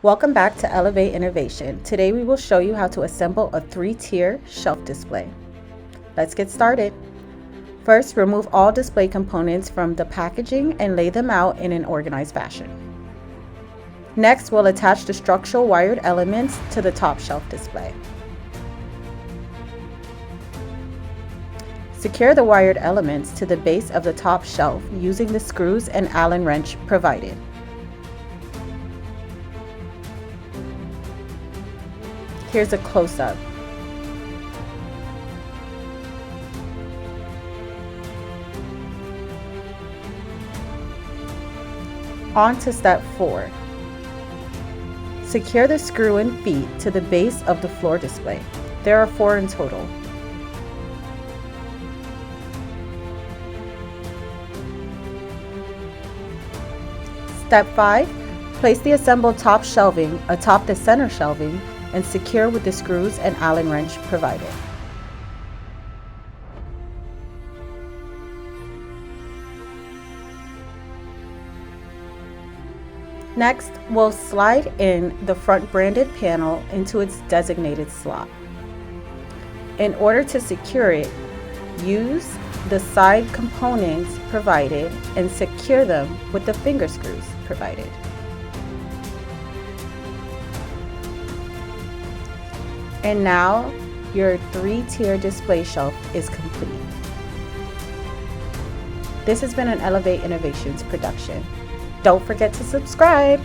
Welcome back to Elevate Innovation. Today we will show you how to assemble a 3-tier shelf display. Let's get started. First, remove all display components from the packaging and lay them out in an organized fashion. Next, we'll attach the structural wired elements to the top shelf display. Secure the wired elements to the base of the top shelf using the screws and Allen wrench provided. Here's a close-up. On to step 4. Secure the screw and feet to the base of the floor display. There are 4 in total. Step 5. Place the assembled top shelving atop the center shelving and secure with the screws and Allen wrench provided. Next, we'll slide in the front branded panel into its designated slot. In order to secure it, use the side components provided and secure them with the finger screws provided. And now your 3-tier display shelf is complete. This has been an Elevate Innovations production. Don't forget to subscribe.